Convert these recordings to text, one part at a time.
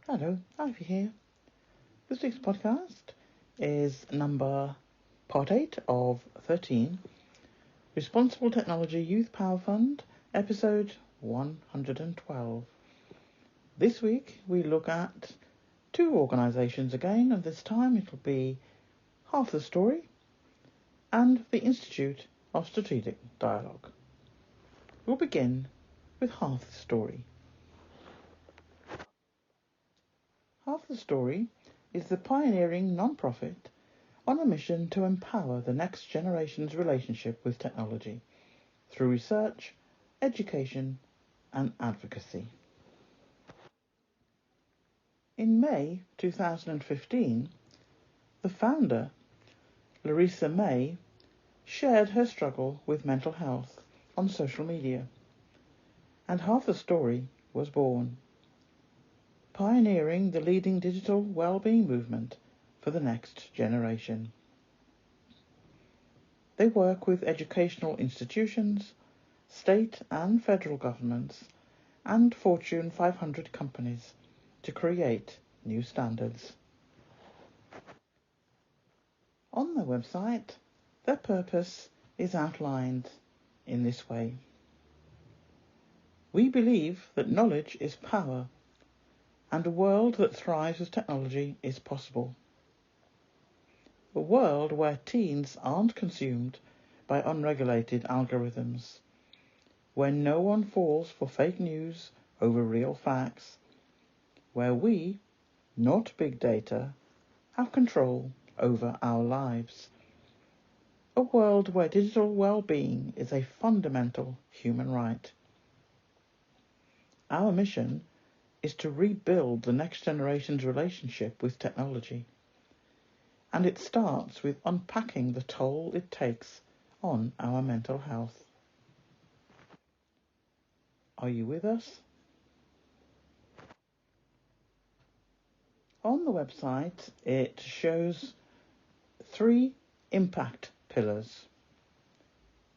Hello, Ivy here. This week's podcast is part 8 of 13, Responsible Technology Youth Power Fund, episode 112. This week we look at two organisations again, and this time it'll be Half the Story and the Institute of Strategic Dialogue. We'll begin with Half the Story. Half the Story is the pioneering non-profit on a mission to empower the next generation's relationship with technology through research, education and advocacy. In May 2015, the founder, Larissa May, shared her struggle with mental health on social media, and Half the Story was born, pioneering the leading digital well-being movement for the next generation. They work with educational institutions, state and federal governments, and Fortune 500 companies to create new standards. On their website, their purpose is outlined in this way. We believe that knowledge is power, and a world that thrives with technology is possible. A world where teens aren't consumed by unregulated algorithms, where no one falls for fake news over real facts, where we, not big data, have control over our lives. A world where digital well-being is a fundamental human right. Our mission is to rebuild the next generation's relationship with technology. And it starts with unpacking the toll it takes on our mental health. Are you with us? On the website, it shows 3 impact pillars.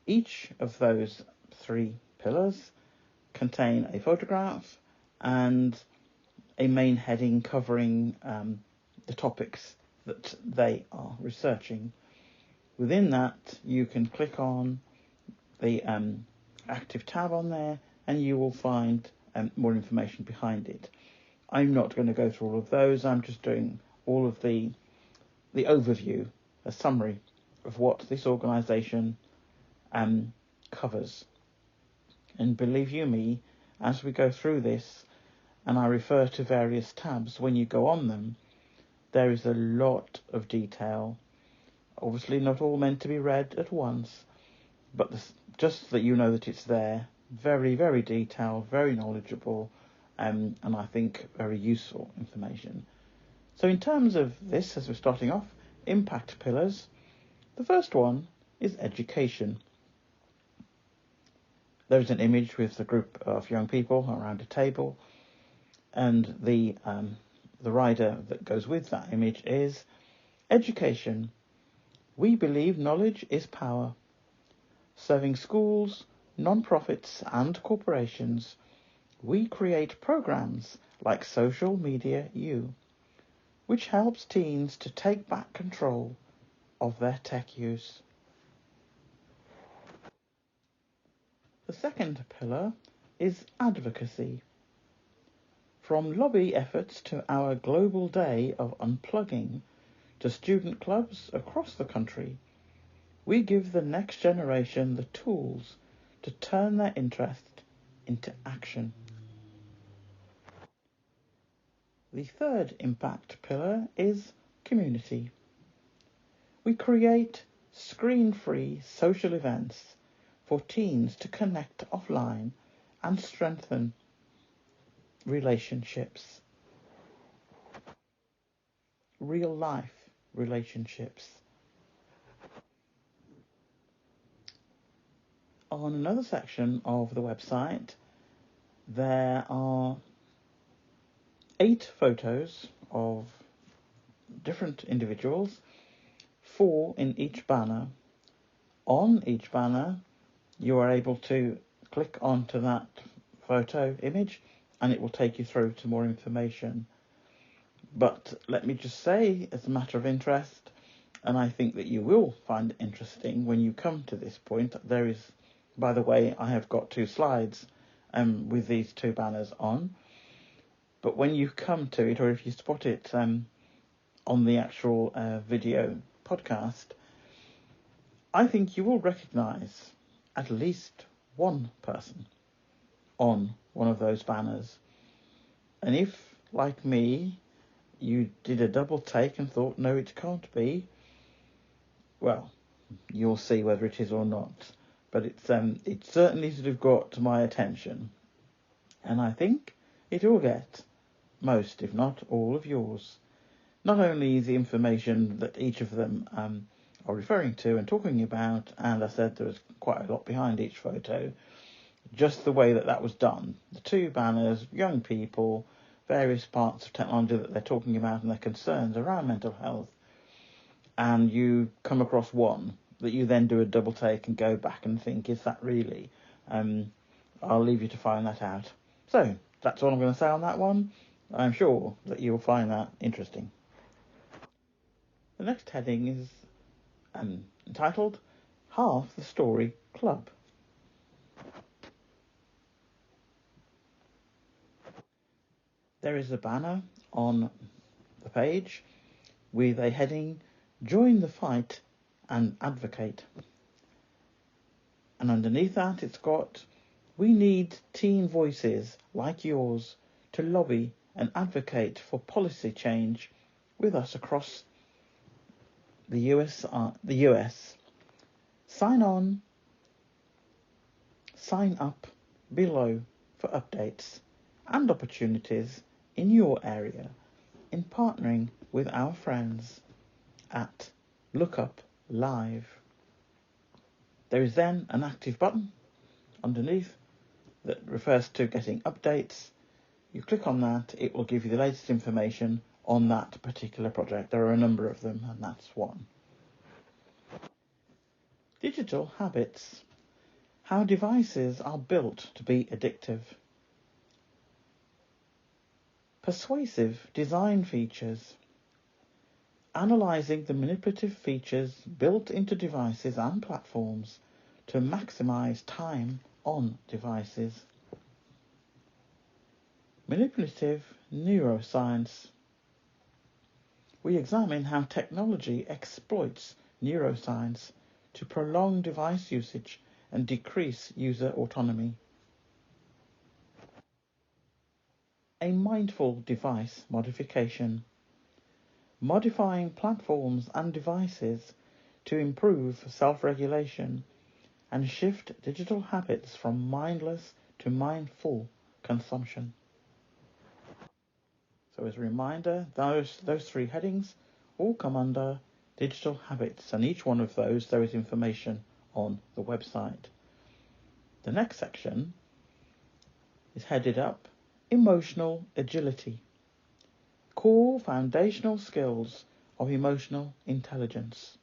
Each of those 3 pillars contain a photograph and a main heading covering the topics that they are researching. Within that, you can click on the active tab on there and you will find more information behind it. I'm not going to go through all of those. I'm just doing all of the overview, a summary of what this organisation covers. And believe you me, as we go through this, and I refer to various tabs, when you go on them, there is a lot of detail. Obviously not all meant to be read at once, but just that you know that it's there. Very, very detailed, very knowledgeable, and I think very useful information. So in terms of this, as we're starting off, impact pillars, the first one is education. There's an image with a group of young people around a table, and the rider that goes with that image is education. We believe knowledge is power. Serving schools, non-profits and corporations, we create programs like Social Media U, which helps teens to take back control of their tech use. The second pillar is advocacy. From lobby efforts to our global day of unplugging to student clubs across the country, we give the next generation the tools to turn their interest into action. The third impact pillar is community. We create screen-free social events for teens to connect offline and strengthen relationships. Real-life relationships. On another section of the website, there are 8 photos of different individuals, 4 in each banner. On each banner, you are able to click onto that photo image and it will take you through to more information. But let me just say, as a matter of interest, and I think that you will find it interesting when you come to this point, there is, by the way, I have got 2 slides with these 2 banners on. But when you come to it, or if you spot it on the actual video podcast, I think you will recognise at least one person on one of those banners. And if, like me, you did a double take and thought, no, it can't be, well, you'll see whether it is or not. But it certainly sort of got my attention. And I think it will get most, if not all, of yours. Not only the information that each of them are referring to and talking about, and I said there was quite a lot behind each photo, just the way that was done. The 2 banners, young people, various parts of technology that they're talking about and their concerns around mental health, and you come across one that you then do a double take and go back and think, is that really? I'll leave you to find that out. So, that's all I'm going to say on that one. I'm sure that you'll find that interesting. The next heading is entitled Half the Story Club. There is a banner on the page with a heading, Join the Fight and Advocate. And underneath that it's got, we need teen voices like yours to lobby and advocate for policy change with us across the US. Sign up below for updates and opportunities in your area in partnering with our friends at Look Up Live. There is then an active button underneath that refers to getting updates. You click on that, it will give you the latest information on that particular project. There are a number of them, and that's one. Digital habits. How devices are built to be addictive. Persuasive design features. Analysing the manipulative features built into devices and platforms to maximise time on devices. Manipulative neuroscience. We examine how technology exploits neuroscience to prolong device usage and decrease user autonomy. A mindful device modification. Modifying platforms and devices to improve self-regulation and shift digital habits from mindless to mindful consumption. So as a reminder, those 3 headings all come under digital habits, and each one of those there is information on the website. The next section is headed up Emotional Agility. Core foundational skills of emotional intelligence.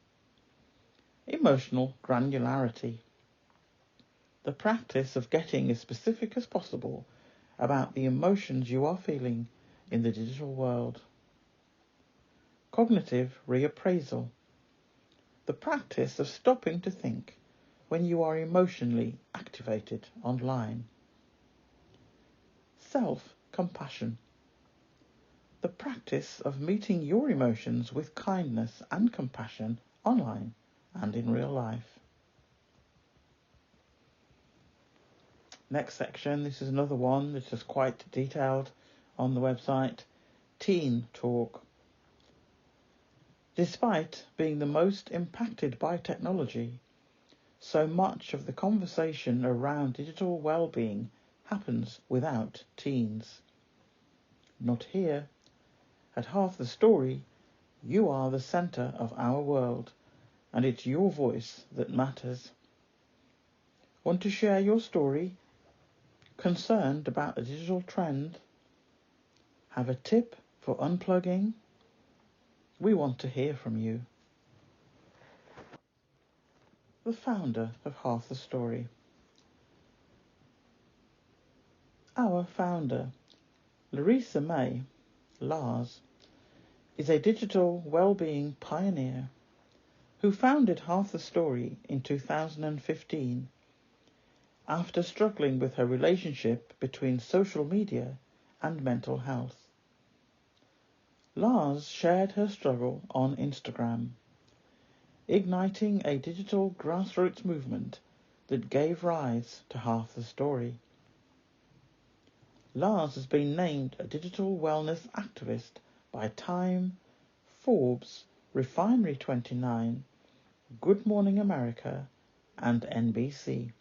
Emotional granularity. The practice of getting as specific as possible about the emotions you are feeling in the digital world. Cognitive reappraisal. The practice of stopping to think when you are emotionally activated online. Self-compassion. The practice of meeting your emotions with kindness and compassion online and in real life. Next section, this is another one that's just quite detailed on the website. Teen Talk. Despite being the most impacted by technology, so much of the conversation around digital well-being happens without teens. Not here. At Half the Story, you are the centre of our world, and it's your voice that matters. Want to share your story? Concerned about a digital trend? Have a tip for unplugging? We want to hear from you. The founder of Half the Story. Our founder, Larissa May, Lars, is a digital well-being pioneer who founded Half the Story in 2015 after struggling with her relationship between social media and mental health. Lars shared her struggle on Instagram, igniting a digital grassroots movement that gave rise to Half the Story. Lars has been named a digital wellness activist by Time, Forbes, Refinery29, Good Morning America, and NBC.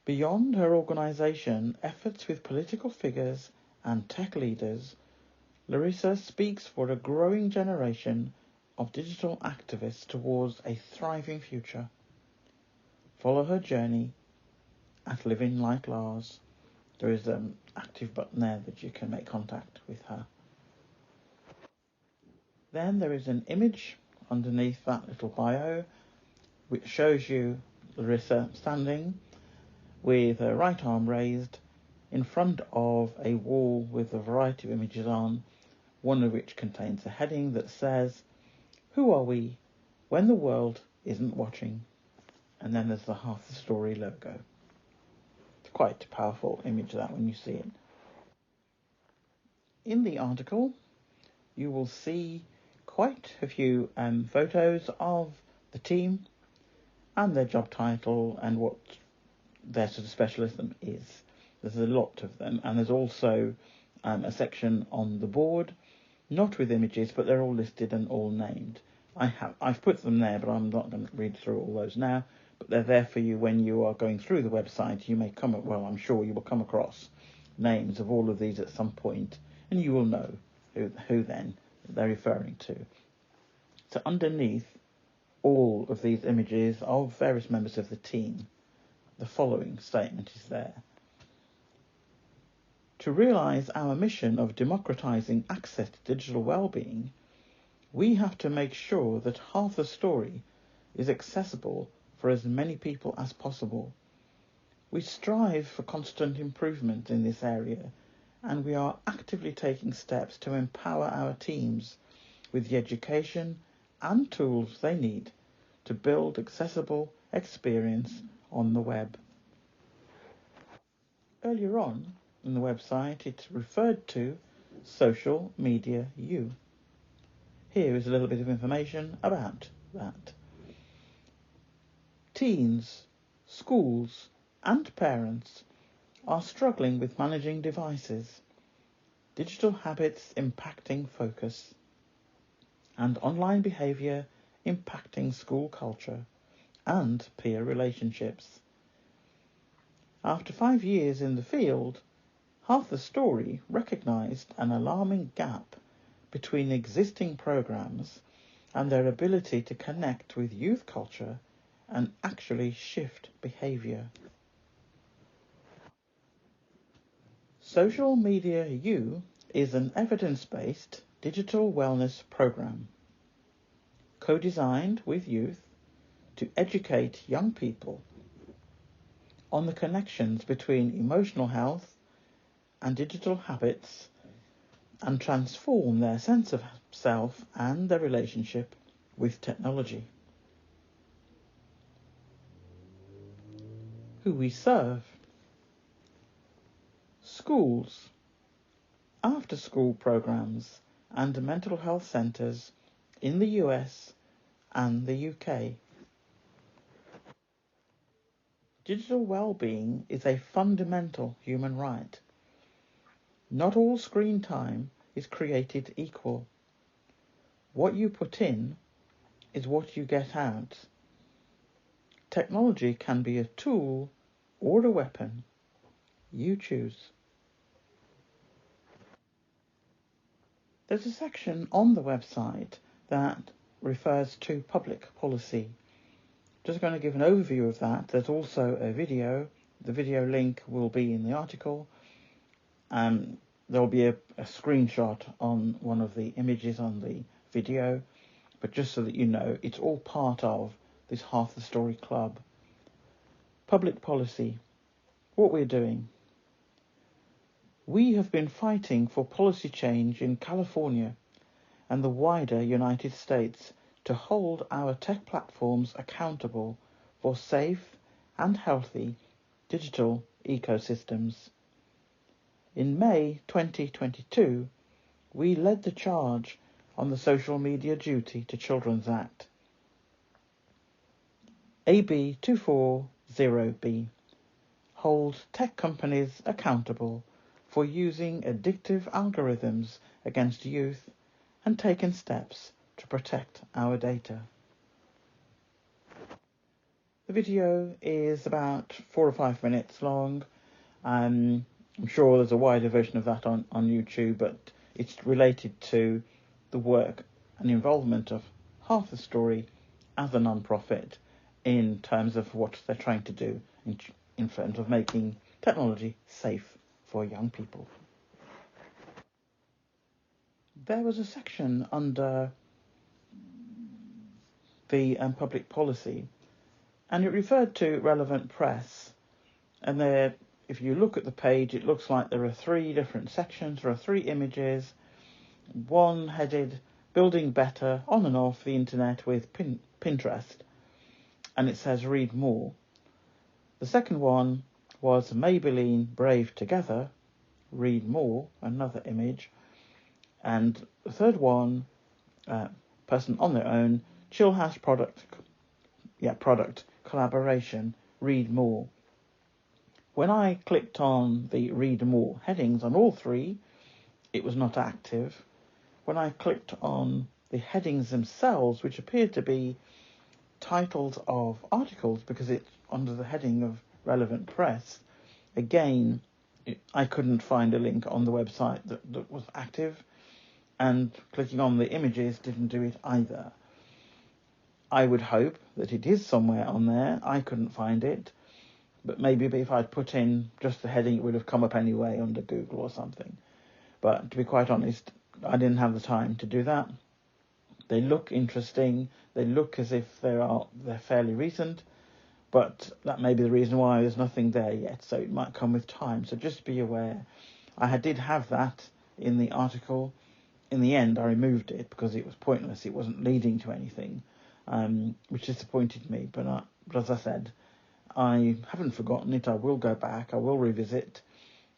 Beyond her organisation efforts with political figures and tech leaders, Larissa speaks for a growing generation of digital activists towards a thriving future. Follow her journey at Living Like Lars. There is an active button there that you can make contact with her. Then there is an image underneath that little bio which shows you Larissa standing with her right arm raised in front of a wall with a variety of images on, one of which contains a heading that says, "Who are we when the world isn't watching?" And then there's the Half the Story logo. It's quite a powerful image, that, when you see it. In the article, you will see quite a few photos of the team and their job title and what their sort of specialism is. There's a lot of them, and there's also a section on the board, not with images, but they're all listed and all named. I've put them there, but I'm not going to read through all those now. But they're there for you when you are going through the website. You may I'm sure you will come across names of all of these at some point, and you will know who then they're referring to. So underneath all of these images of various members of the team, the following statement is there. To realise our mission of democratising access to digital well-being, we have to make sure that Half the Story is accessible for as many people as possible. We strive for constant improvement in this area, and we are actively taking steps to empower our teams with the education and tools they need to build accessible experience on the web. Earlier on in the website, it referred to Social Media U. Here is a little bit of information about that. Teens, schools, and parents are struggling with managing devices, digital habits impacting focus, and online behaviour impacting school culture and peer relationships. After 5 years in the field, Half the Story recognised an alarming gap between existing programmes and their ability to connect with youth culture and actually shift behaviour. Social Media U is an evidence-based digital wellness programme, co-designed with youth to educate young people on the connections between emotional health and digital habits and transform their sense of self and their relationship with technology. Who we serve: schools, after-school programs and mental health centres in the US and the UK. Digital well-being is a fundamental human right. Not all screen time is created equal. What you put in is what you get out. Technology can be a tool or a weapon. You choose. There's a section on the website that refers to public policy. Just going to give an overview of that. There's also a video. The video link will be in the article. There'll be a screenshot on one of the images on the video, but just so that you know, it's all part of this Half the Story Club. Public policy. What we're doing. We have been fighting for policy change in California and the wider United States to hold our tech platforms accountable for safe and healthy digital ecosystems. In May 2022, we led the charge on the Social Media Duty to Children's Act. AB 240B holds tech companies accountable for using addictive algorithms against youth and taking steps to protect our data. The video is about 4 or 5 minutes long. I'm sure there's a wider version of that on YouTube, but it's related to the work and involvement of Half the Story as a non-profit in terms of what they're trying to do in terms of making technology safe for young people. There was a section under the public policy, and it referred to relevant press. And there, if you look at the page, it looks like there are 3 different sections. There are 3 images, one headed Building Better on and off the internet with Pinterest, and it says read more. The second one was Maybelline Brave Together, read more, another image. And the third one, person on their own, Chill House product collaboration, read more. When I clicked on the read more headings on all 3, it was not active. When I clicked on the headings themselves, which appeared to be titles of articles because it's under the heading of relevant press, again, I couldn't find a link on the website that was active, and clicking on the images didn't do it either. I would hope that it is somewhere on there. I couldn't find it, but maybe if I'd put in just the heading, it would have come up anyway under Google or something. But to be quite honest, I didn't have the time to do that. They look interesting. They look as if they're fairly recent, but that may be the reason why there's nothing there yet. So it might come with time. So just be aware. I did have that in the article. In the end, I removed it because it was pointless. It wasn't leading to anything, which disappointed me. But as I said, I haven't forgotten it. I will go back. I will revisit.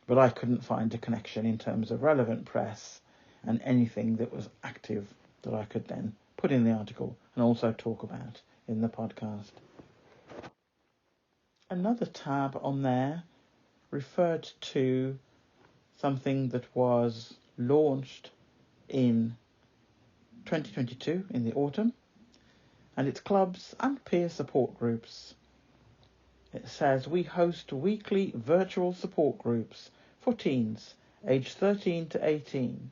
But I couldn't find a connection in terms of relevant press and anything that was active that I could then put in the article and also talk about in the podcast. Another tab on there referred to something that was launched in 2022 in the autumn, and it's clubs and peer support groups. It says we host weekly virtual support groups for teens aged 13 to 18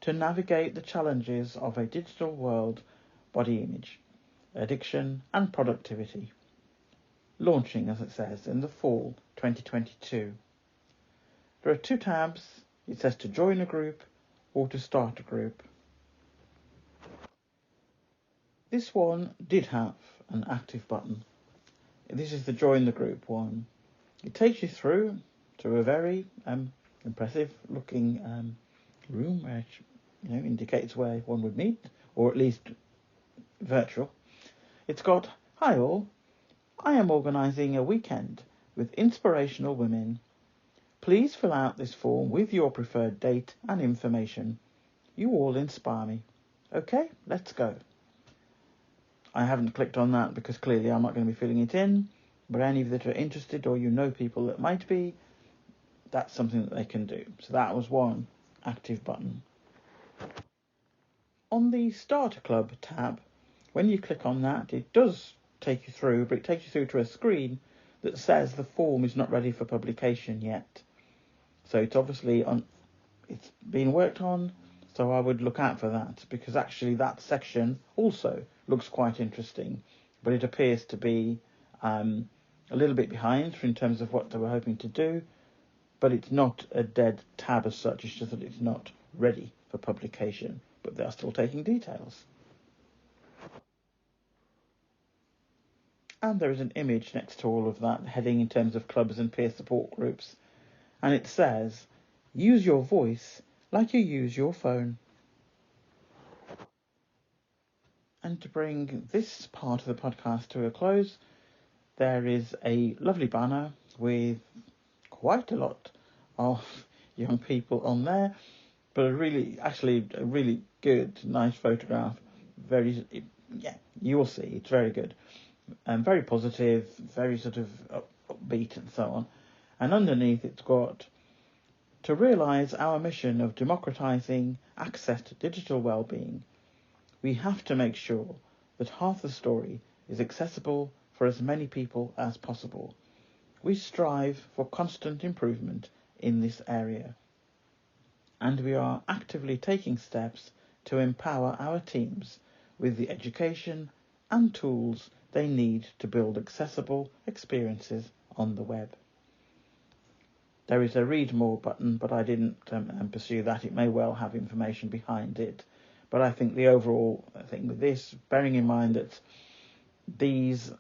to navigate the challenges of a digital world, body image, addiction and productivity. Launching, as it says, in the fall 2022. There are 2 tabs. It says to join a group or to start a group. This one did have an active button. This is the join the group one. It takes you through to a very impressive looking room, which indicates where one would meet, or at least virtual. It's got, hi all, I am organising a weekend with inspirational women. Please fill out this form with your preferred date and information. You all inspire me. Okay, let's go. I haven't clicked on that because clearly I'm not going to be filling it in, but any of you that are interested or you know people that might be, that's something that they can do. So that was one active button. On the Start a Club tab, when you click on that, it does take you through, but it takes you through to a screen that says the form is not ready for publication yet. So it's obviously it's being worked on, so I would look out for that, because actually that section also looks quite interesting, but it appears to be a little bit behind in terms of what they were hoping to do, but it's not a dead tab as such, it's just that it's not ready for publication, but they're still taking details. And there is an image next to all of that, heading in terms of clubs and peer support groups, and it says, use your voice like you use your phone. And to bring this part of the podcast to a close, there is a lovely banner with quite a lot of young people on there, but a really good, nice photograph. You will see, it's very good. And very positive, very sort of upbeat and so on. And underneath it's got, to realise our mission of democratising access to digital well-being, we have to make sure that half the story is accessible for as many people as possible. We strive for constant improvement in this area, and we are actively taking steps to empower our teams with the education and tools they need to build accessible experiences on the web. There is a read more button, but I didn't pursue that. It may well have information behind it. But I think the overall thing with this, bearing in mind that these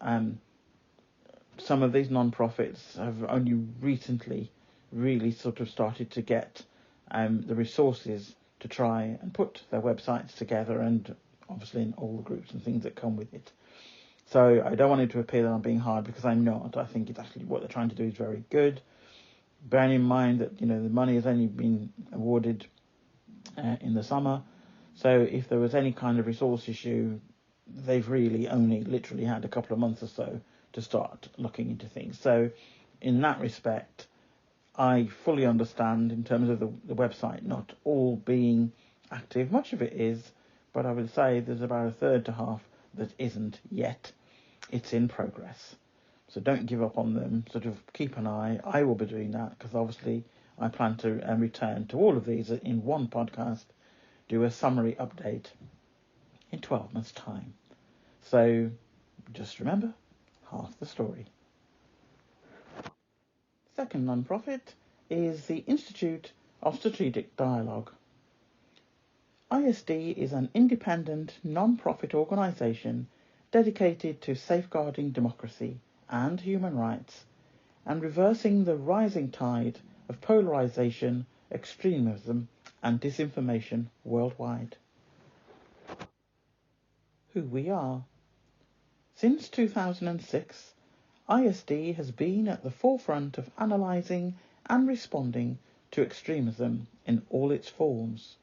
some of these non-profits have only recently really sort of started to get the resources to try and put their websites together, and obviously in all the groups and things that come with it. So I don't want it to appear that I'm being hard, because I'm not. I think it's actually what they're trying to do is very good. Bearing in mind that the money has only been awarded in the summer, so if there was any kind of resource issue, they've really only literally had a couple of months or so to start looking into things. So in that respect, I fully understand in terms of the website not all being active. Much of it is, but I would say there's about a third to half that isn't yet. It's in progress. So don't give up on them. Sort of keep an eye. I will be doing that, because obviously I plan to return to all of these in one podcast, do a summary update in 12 months' time. So just remember, half the story. Second non-profit is the Institute of Strategic Dialogue. ISD is an independent non-profit organisation dedicated to safeguarding democracy and human rights and reversing the rising tide of polarisation, extremism and disinformation worldwide. Who we are. Since 2006, ISD has been at the forefront of analysing and responding to extremism in all its forms.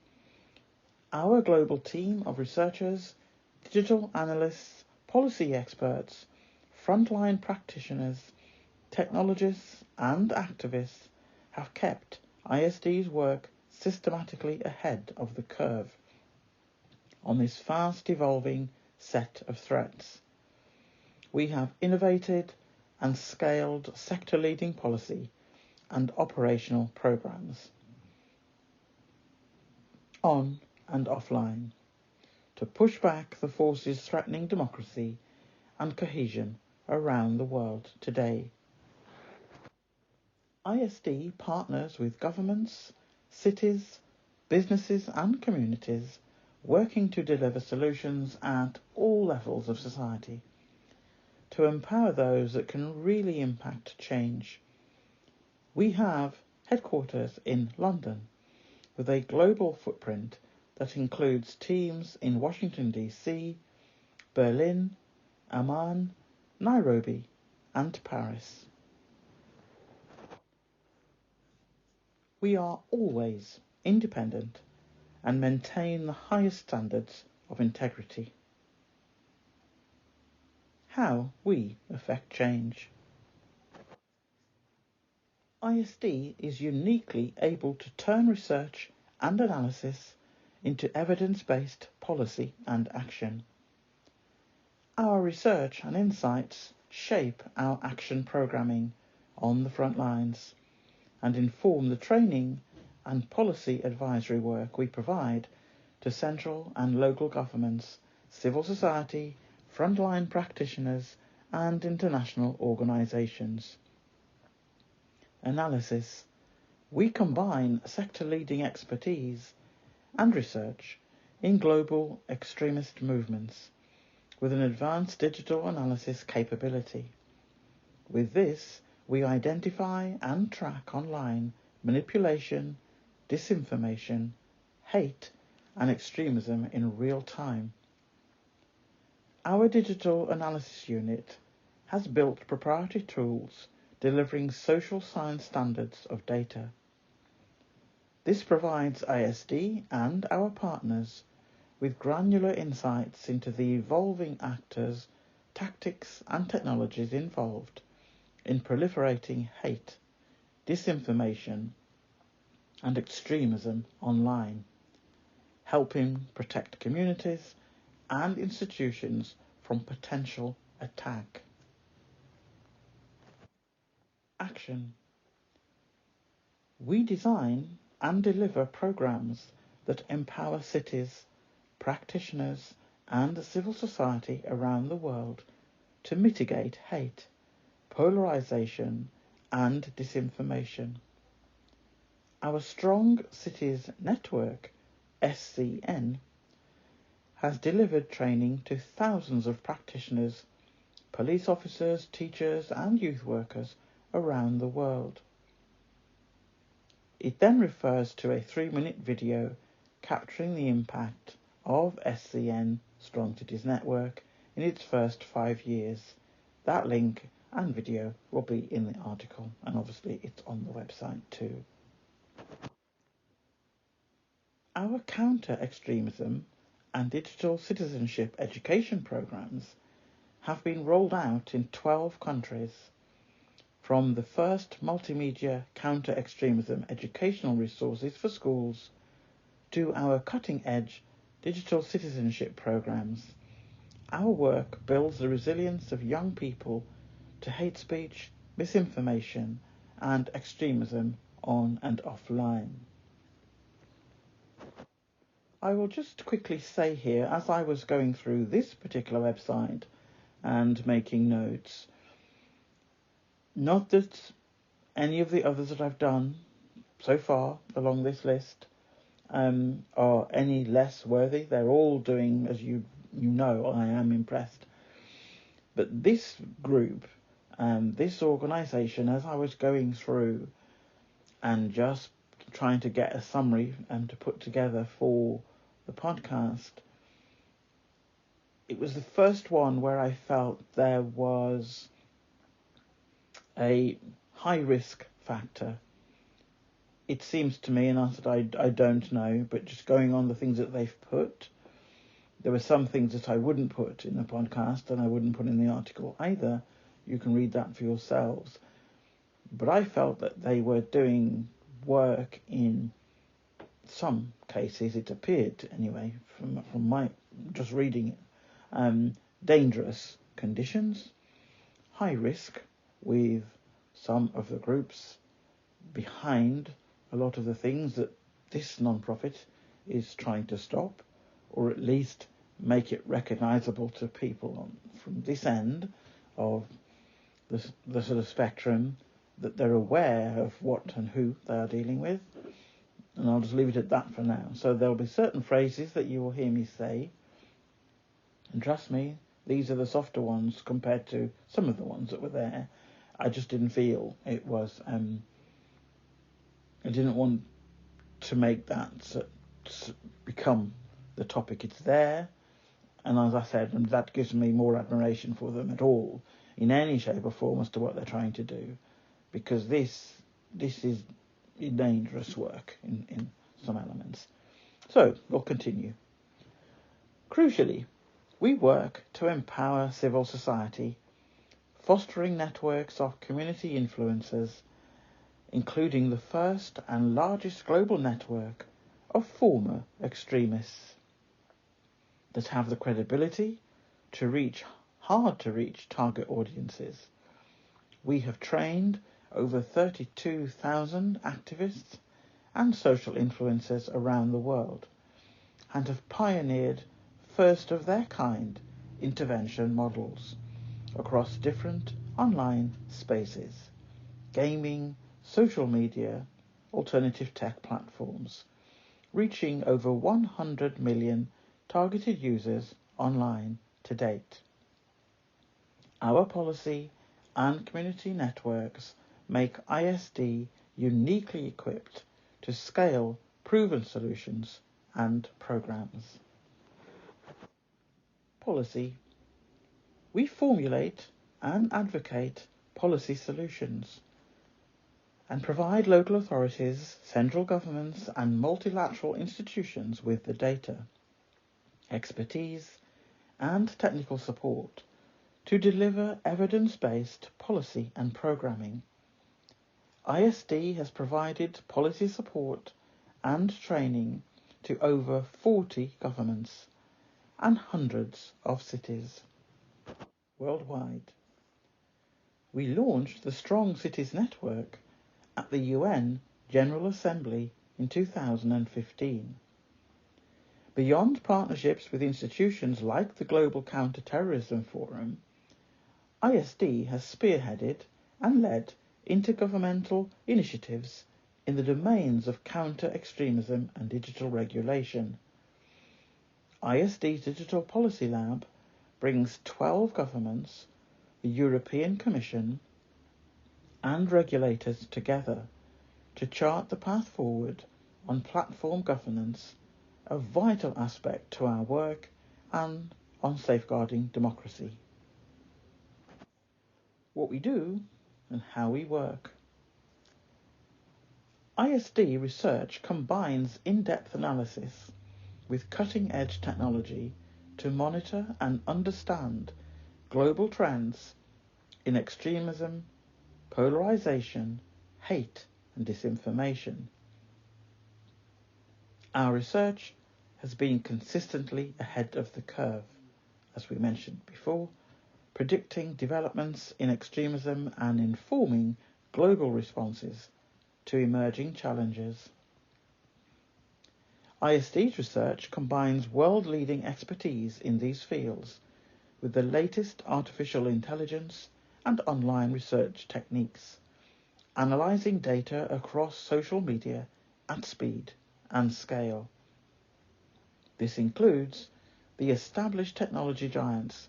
Our global team of researchers, digital analysts, policy experts, frontline practitioners, technologists and activists have kept ISD's work systematically ahead of the curve on this fast evolving set of threats. We have innovated and scaled sector-leading policy and operational programmes on and offline to push back the forces threatening democracy and cohesion around the world today. ISD partners with governments, cities, businesses and communities working to deliver solutions at all levels of society to empower those that can really impact change. We have headquarters in London with a global footprint that includes teams in Washington DC, Berlin, Amman, Nairobi and Paris. We are always independent and maintain the highest standards of integrity. How we affect change. ISD is uniquely able to turn research and analysis into evidence-based policy and action. Our research and insights shape our action programming on the front lines and inform the training and policy advisory work we provide to central and local governments, civil society, frontline practitioners and international organisations. Analysis. We combine sector-leading expertise and research in global extremist movements with an advanced digital analysis capability. With this, we identify and track online manipulation, disinformation, hate and extremism in real time. Our digital analysis unit has built proprietary tools delivering social science standards of data. This provides ISD and our partners with granular insights into the evolving actors, tactics and technologies involved in proliferating hate, disinformation and extremism online, helping protect communities and institutions from potential attack. Action. We design and deliver programs that empower cities, practitioners and civil society around the world to mitigate hate, polarization and disinformation. Our Strong Cities Network, SCN, has delivered training to thousands of practitioners, police officers, teachers and youth workers around the world. It then refers to a 3-minute video capturing the impact of SCN Strong Cities Network in its first 5 years. That link and video will be in the article, and obviously it's on the website too. Our counter-extremism and digital citizenship education programs have been rolled out in 12 countries, from the first multimedia counter-extremism educational resources for schools to our cutting-edge digital citizenship programs. Our work builds the resilience of young people to hate speech, misinformation and extremism on and offline. I will just quickly say here, as I was going through this particular website and making notes, not that any of the others that I've done so far along this list are any less worthy. They're all doing, as you know, I am impressed. But this group, this organisation, as I was going through and just trying to get a summary to put together for the podcast, it was the first one where I felt there was a high risk factor. It seems to me, and I said I don't know, but just going on the things that they've put, there were some things that I wouldn't put in the podcast and I wouldn't put in the article either. You can read that for yourselves. But I felt that they were doing work in some cases, it appeared anyway, from my just reading it, dangerous conditions, high risk with some of the groups behind a lot of the things that this non-profit is trying to stop, or at least make it recognisable to people from this end of the sort of spectrum, that they're aware of what and who they are dealing with. And I'll just leave it at that for now. So there'll be certain phrases that you will hear me say, and trust me, these are the softer ones compared to some of the ones that were there. I just didn't feel it was, I didn't want to make that become the topic. It's there, and as I said, and that gives me more admiration for them at all, in any shape or form, as to what they're trying to do, because this is dangerous work in some elements. So we'll continue. Crucially, we work to empower civil society, fostering networks of community influencers, including the first and largest global network of former extremists that have the credibility to reach hard-to-reach target audiences. We have trained over 32,000 activists and social influencers around the world and have pioneered first-of-their-kind intervention models across different online spaces, gaming, social media, alternative tech platforms, reaching over 100 million targeted users online to date. Our policy and community networks make ISD uniquely equipped to scale proven solutions and programs. Policy. we formulate and advocate policy solutions and provide local authorities, central governments and multilateral institutions with the data, expertise and technical support to deliver evidence-based policy and programming. ISD has provided policy support and training to over 40 governments and hundreds of cities worldwide. We launched the Strong Cities Network at the UN General Assembly in 2015. Beyond partnerships with institutions like the Global Counter-Terrorism Forum, ISD has spearheaded and led intergovernmental initiatives in the domains of counter-extremism and digital regulation. ISD's Digital Policy Lab brings 12 governments, the European Commission, and regulators together to chart the path forward on platform governance, a vital aspect to our work and on safeguarding democracy. What we do and how we work. ISD research combines in-depth analysis with cutting-edge technology to monitor and understand global trends in extremism, polarization, hate and disinformation. Our research has been consistently ahead of the curve, as we mentioned before, predicting developments in extremism and informing global responses to emerging challenges. ISD's research combines world-leading expertise in these fields with the latest artificial intelligence and online research techniques, analysing data across social media at speed and scale. This includes the established technology giants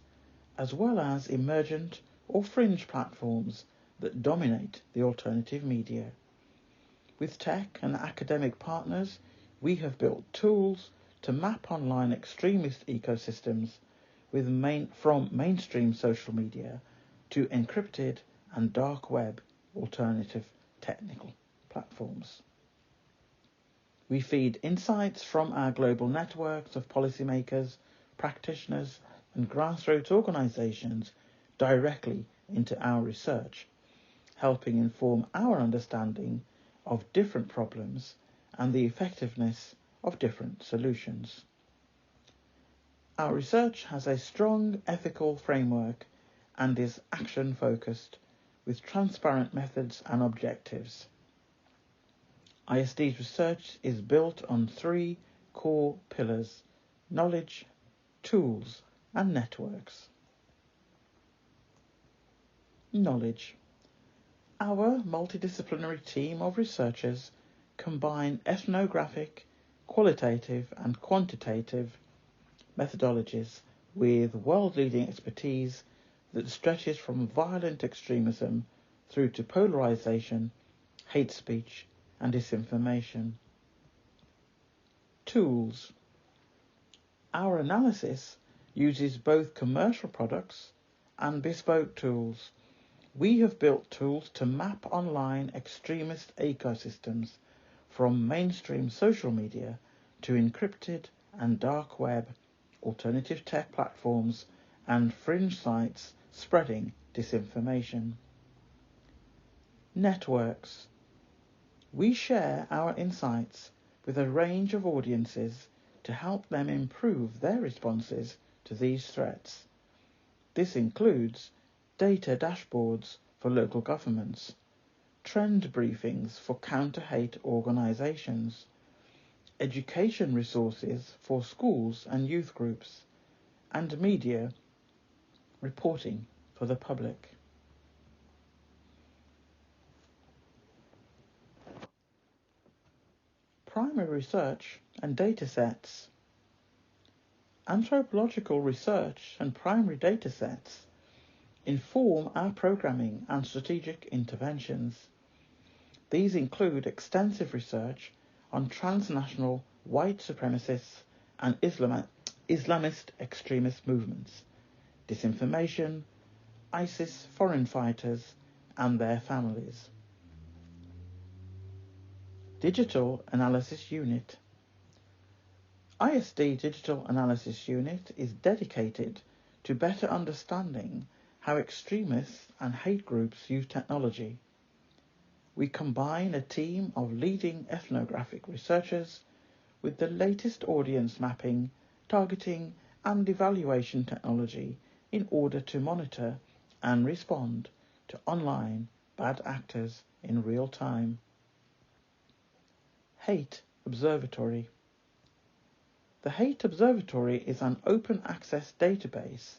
as well as emergent or fringe platforms that dominate the alternative media. With tech and academic partners, we have built tools to map online extremist ecosystems from mainstream social media to encrypted and dark web alternative technical platforms. We feed insights from our global networks of policymakers, practitioners and grassroots organisations directly into our research, helping inform our understanding of different problems and the effectiveness of different solutions. Our research has a strong ethical framework and is action-focused with transparent methods and objectives. ISD's research is built on 3 core pillars: knowledge, tools and networks. Knowledge. Our multidisciplinary team of researchers combine ethnographic, qualitative and quantitative methodologies with world-leading expertise that stretches from violent extremism through to polarization, hate speech and disinformation. Tools. Our analysis uses both commercial products and bespoke tools. We have built tools to map online extremist ecosystems from mainstream social media to encrypted and dark web, alternative tech platforms and fringe sites spreading disinformation. Networks. We share our insights with a range of audiences to help them improve their responses to these threats. This includes data dashboards for local governments, trend briefings for counter-hate organisations, education resources for schools and youth groups, and media reporting for the public. Primary research and data sets. Anthropological research and primary data sets inform our programming and strategic interventions. These include extensive research on transnational white supremacists and Islamist extremist movements, disinformation, ISIS foreign fighters and their families. Digital Analysis Unit. ISD Digital Analysis Unit is dedicated to better understanding how extremists and hate groups use technology. We combine a team of leading ethnographic researchers with the latest audience mapping, targeting and evaluation technology in order to monitor and respond to online bad actors in real time. Hate Observatory. The Hate Observatory is an open access database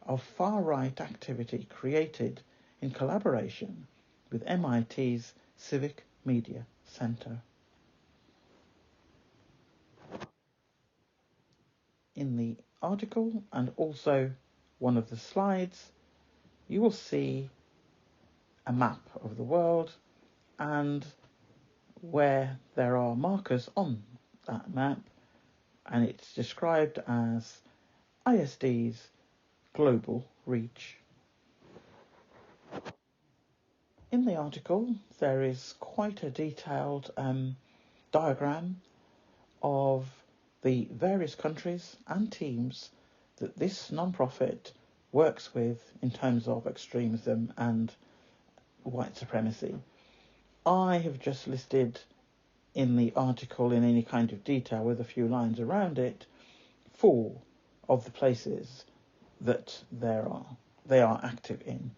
of far-right activity created in collaboration with MIT's Civic Media Centre. In the article and also one of the slides, you will see a map of the world and where there are markers on that map, and it's described as ISD's global reach. In the article, there is quite a detailed diagram of the various countries and teams that this non-profit works with in terms of extremism and white supremacy. I have just listed in the article in any kind of detail with a few lines around it 4 of the places that they are active in,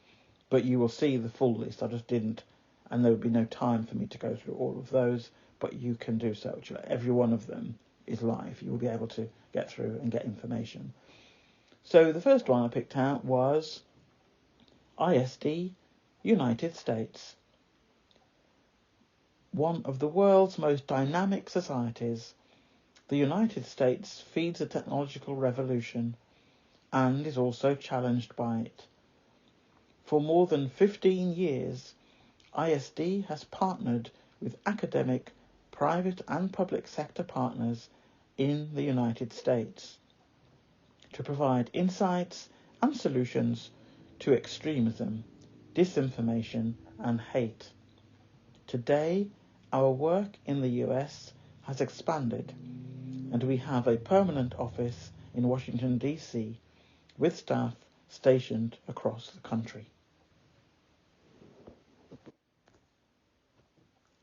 but you will see the full list. I just didn't, and there would be no time for me to go through all of those, but you can do so. Every one of them is live. You will be able to get through and get information. So the first one I picked out was ISD United States. One of the world's most dynamic societies, the United States feeds a technological revolution and is also challenged by it. For more than 15 years, ISD has partnered with academic, private and public sector partners in the United States to provide insights and solutions to extremism, disinformation and hate. Today, our work in the US has expanded, and we have a permanent office in Washington, D.C., with staff stationed across the country.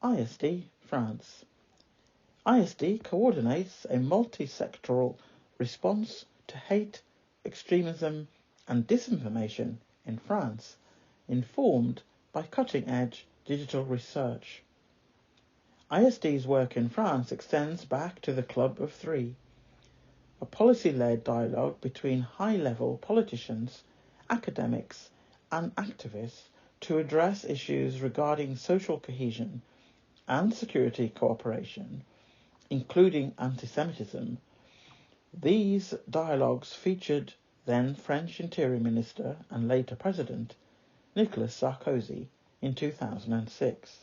ISD France. ISD coordinates a multi-sectoral response to hate, extremism and disinformation in France, informed by cutting-edge digital research. ISD's work in France extends back to the Club of Three, a policy-led dialogue between high-level politicians, academics and activists to address issues regarding social cohesion and security cooperation, including anti-Semitism. These dialogues featured then French Interior Minister and later President Nicolas Sarkozy in 2006.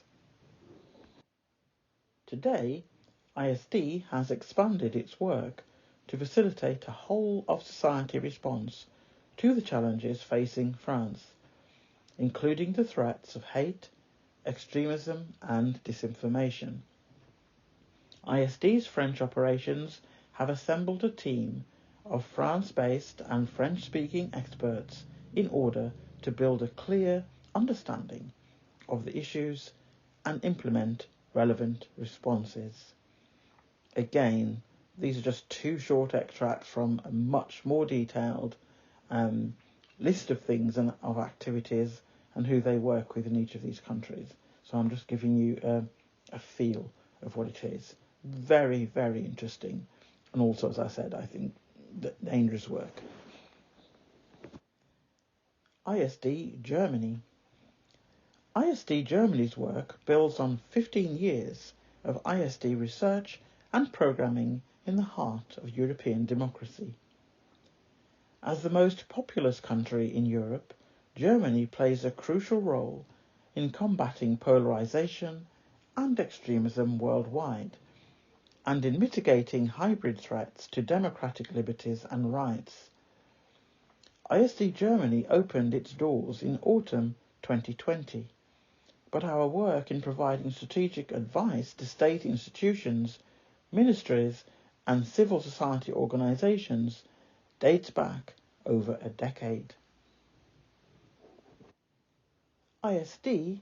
Today, ISD has expanded its work to facilitate a whole-of-society response to the challenges facing France, including the threats of hate, extremism and disinformation. ISD's French operations have assembled a team of France-based and French-speaking experts in order to build a clear understanding of the issues and implement relevant responses. Again, these are just 2 short extracts from a much more detailed list of things and of activities and who they work with in each of these countries. So I'm just giving you a feel of what it is. Very, very interesting. And also, as I said, I think dangerous work. ISD Germany. ISD Germany's work builds on 15 years of ISD research and programming in the heart of European democracy. As the most populous country in Europe, Germany plays a crucial role in combating polarization and extremism worldwide, and in mitigating hybrid threats to democratic liberties and rights. ISD Germany opened its doors in autumn 2020, but our work in providing strategic advice to state institutions, ministries and civil society organisations dates back over a decade. ISD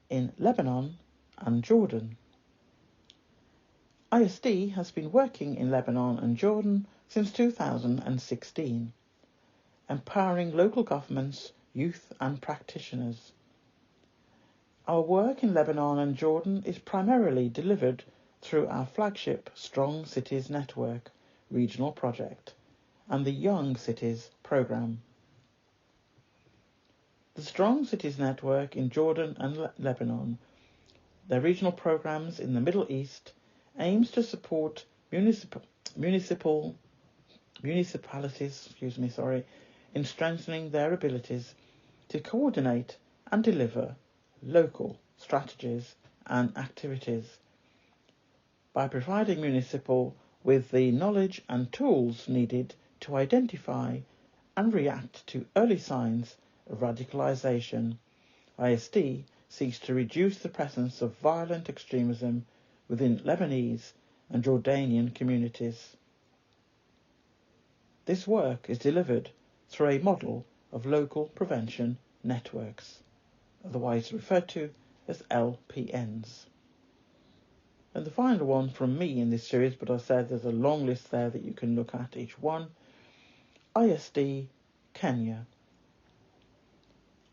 in Lebanon and Jordan. ISD has been working in Lebanon and Jordan since 2016, empowering local governments, youth and practitioners. Our work in Lebanon and Jordan is primarily delivered through our flagship Strong Cities Network regional project and the Young Cities programme. The Strong Cities Network in Jordan and Lebanon, their regional programmes in the Middle East, aims to support municipalities in strengthening their abilities to coordinate and deliver local strategies and activities by providing municipal with the knowledge and tools needed to identify and react to early signs of radicalisation. ISD seeks to reduce the presence of violent extremism within Lebanese and Jordanian communities. This work is delivered through a model of local prevention networks, otherwise referred to as LPNs. And the final one from me in this series, but I said there's a long list there that you can look at each one. ISD Kenya.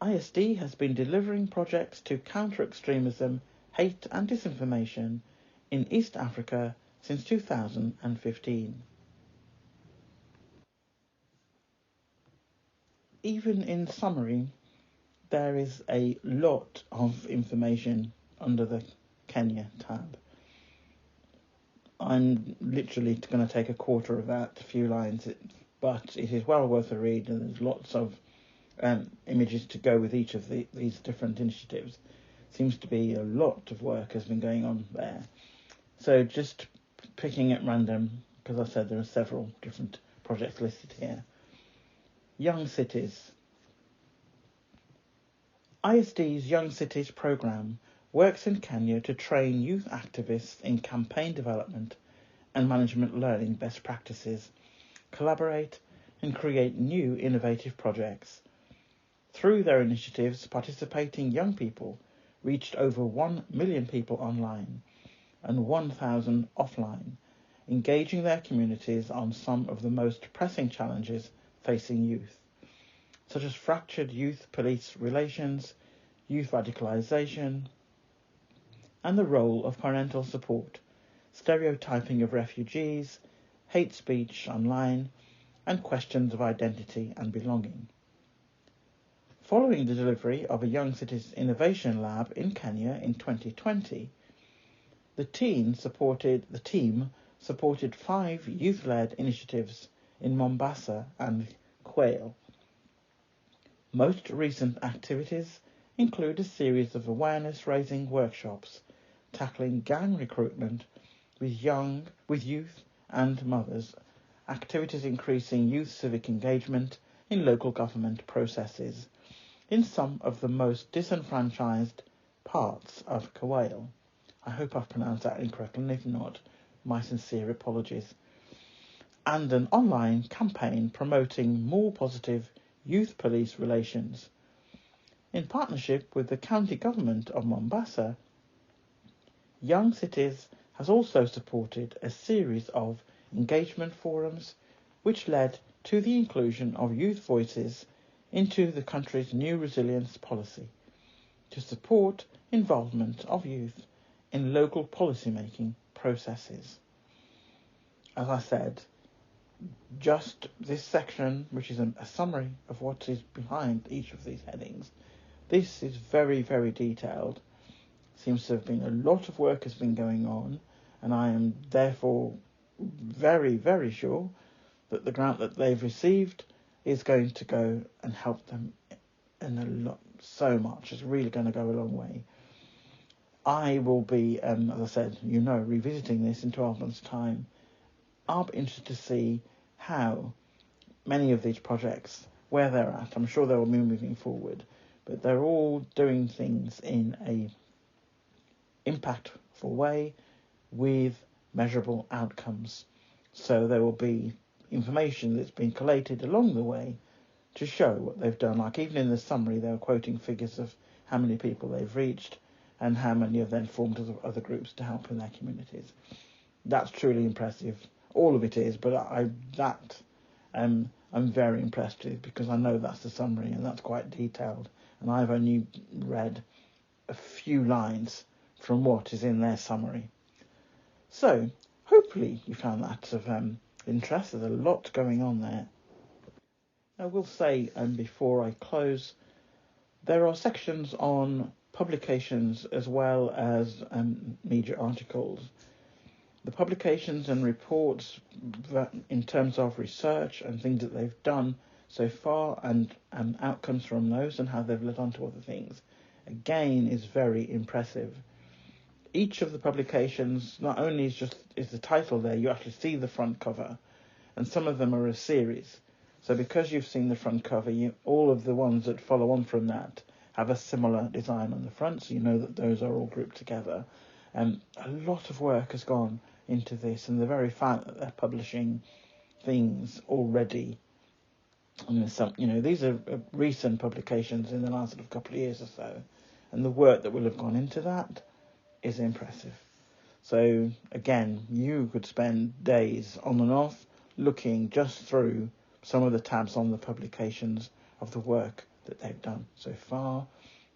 ISD has been delivering projects to counter extremism, hate and disinformation in East Africa since 2015. Even in summary, there is a lot of information under the Kenya tab. I'm literally going to take a quarter of that, a few lines, but it is well worth a read, and there's lots of images to go with each of these different initiatives. Seems to be a lot of work has been going on there. So just picking at random, because I said there are several different projects listed here. Young Cities. ISD's Young Cities programme works in Kenya to train youth activists in campaign development and management learning best practices, collaborate and create new innovative projects. Through their initiatives, participating young people reached over 1 million people online and 1,000 offline, engaging their communities on some of the most pressing challenges facing youth, such as fractured youth-police relations, youth radicalisation, and the role of parental support, stereotyping of refugees, hate speech online, and questions of identity and belonging. Following the delivery of a Young Cities Innovation Lab in Kenya in 2020, the team supported 5 youth-led initiatives in Mombasa and Kwale. Most recent activities include a series of awareness-raising workshops tackling gang recruitment with youth and mothers, activities increasing youth civic engagement in local government processes in some of the most disenfranchised parts of Kwale. I hope I've pronounced that incorrectly, and if not, my sincere apologies. And an online campaign promoting more positive youth-police relations. In partnership with the county government of Mombasa, Young Cities has also supported a series of engagement forums which led to the inclusion of youth voices into the country's new resilience policy to support involvement of youth in local policy-making processes. As I said, just this section, which is a summary of what is behind each of these headings, this is very, very detailed. Seems to have been a lot of work has been going on, and I am therefore very, very sure that the grant that they've received is going to go and help them in so much. It's really going to go a long way. I will be, as I said, revisiting this in 12 months' time. I'll be interested to see how many of these projects where they're at. I'm sure they'll be moving forward, but they're all doing things in a impactful way with measurable outcomes. So there will be information that's been collated along the way to show what they've done. Like even in the summary, they were quoting figures of how many people they've reached and how many have then formed other groups to help in their communities. That's truly impressive. All of it is, but I'm very impressed with, because I know that's the summary and that's quite detailed, and I've only read a few lines from what is in their summary. So hopefully you found that of interest. There's a lot going on there. I will say, before I close, there are sections on publications as well as media articles. The publications and reports that, in terms of research and things that they've done so far and outcomes from those and how they've led on to other things, again, is very impressive. Each of the publications not only is the title there, you actually see the front cover, and some of them are a series. So because you've seen the front cover, all of the ones that follow on from that have a similar design on the front, so you know that those are all grouped together. A lot of work has gone into this, and the very fact that they're publishing things already, and these are recent publications in the last sort of couple of years or so, and the work that will have gone into that is impressive. So again, you could spend days on and off looking just through some of the tabs on the publications of the work that they've done so far,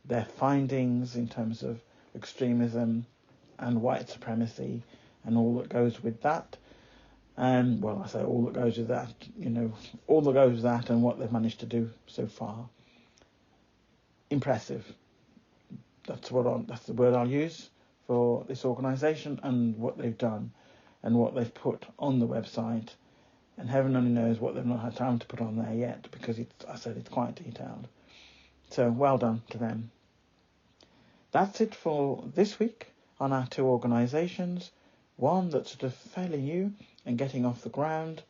their findings in terms of extremism and white supremacy and all that goes with that. And I say all that goes with that, all that goes with that and what they've managed to do so far. Impressive. That's the word I'll use for this organisation and what they've done and what they've put on the website. And heaven only knows what they've not had time to put on there yet, because it's quite detailed. So well done to them. That's it for this week on our two organisations. One that's sort of fairly new and getting off the ground,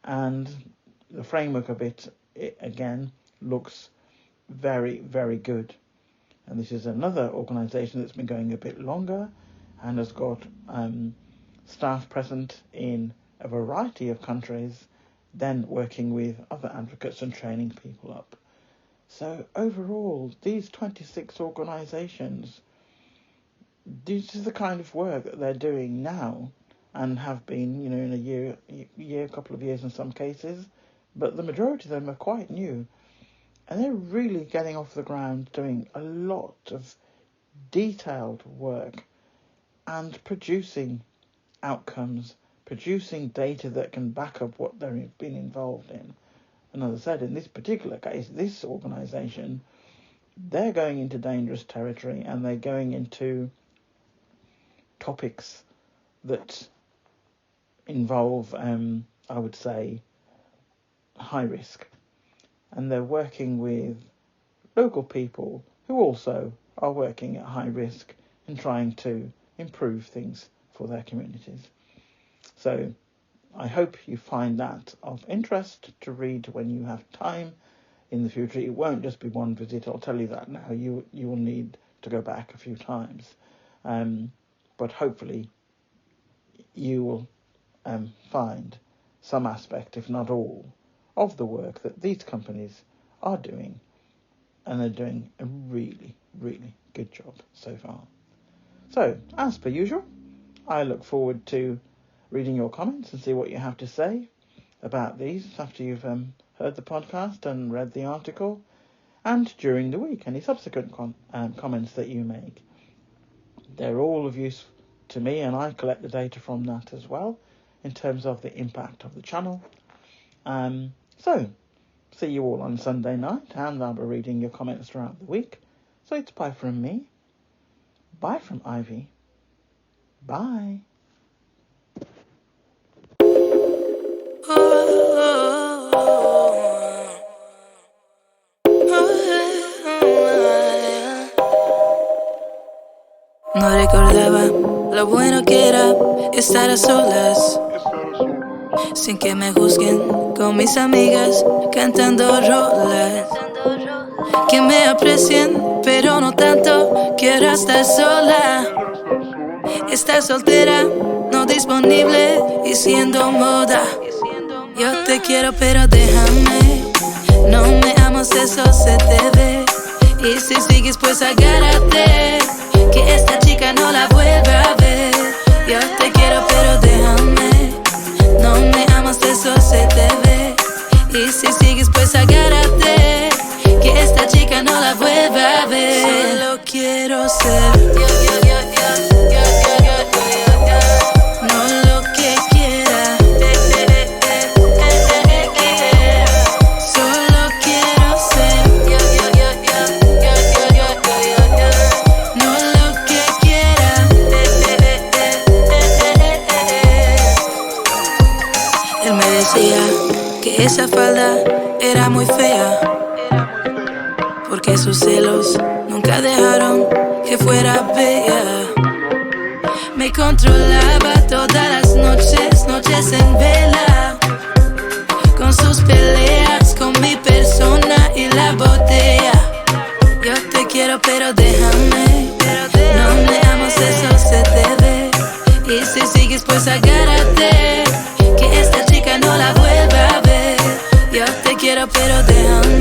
and the framework of it again looks very, very good. And this is another organisation that's been going a bit longer and has got staff present in a variety of countries, then working with other advocates and training people up. So overall, these 26 organisations, this is the kind of work that they're doing now and have been, in a year, couple of years in some cases, but the majority of them are quite new. And they're really getting off the ground, doing a lot of detailed work and producing outcomes, producing data that can back up what they've been involved in. And as I said, in this particular case, this organisation, they're going into dangerous territory and they're going into topics that involve, I would say, high risk. And they're working with local people who also are working at high risk and trying to improve things for their communities. So I hope you find that of interest to read when you have time in the future. It won't just be one visit, I'll tell you that now. You will need to go back a few times. But hopefully you will find some aspect, if not all, of the work that these companies are doing, and they're doing a really, really good job so far. So, as per usual, I look forward to reading your comments and see what you have to say about these after you've heard the podcast and read the article, and during the week, any subsequent comments that you make. They're all of use to me, and I collect the data from that as well, in terms of the impact of the channel. So, see you all on Sunday night, and I'll be reading your comments throughout the week. So it's bye from me. Bye from Ivy. Bye. No recordaba lo bueno que era estar a solas, sin que me juzguen. con mis amigas cantando rolas. Que me aprecien, pero no tanto. Quiero estar sola, estar soltera, no disponible y siendo moda. Yo te quiero, pero déjame. No me amas, eso se te ve. Y si sigues, pues agárrate, que esta chica no la vuelva a ver. Yo te quiero, pero déjame. No me amas, eso se te ve. Y si sigues, pues agárrate, que esta chica no la vuelva a ver. Solo quiero ser no lo que quiera. Solo quiero ser no lo que quiera. Él me decía que esa falda era muy fea, porque sus celos nunca dejaron que fuera bella. Me controlaba todas las noches, noches en vela, con sus peleas, con mi persona y la botella. Yo te quiero, pero déjame. No me amas, eso se te ve. Y si sigues, pues agárrate, que esta chica no la vuelva a ver. Yo te quiero, pero déjame.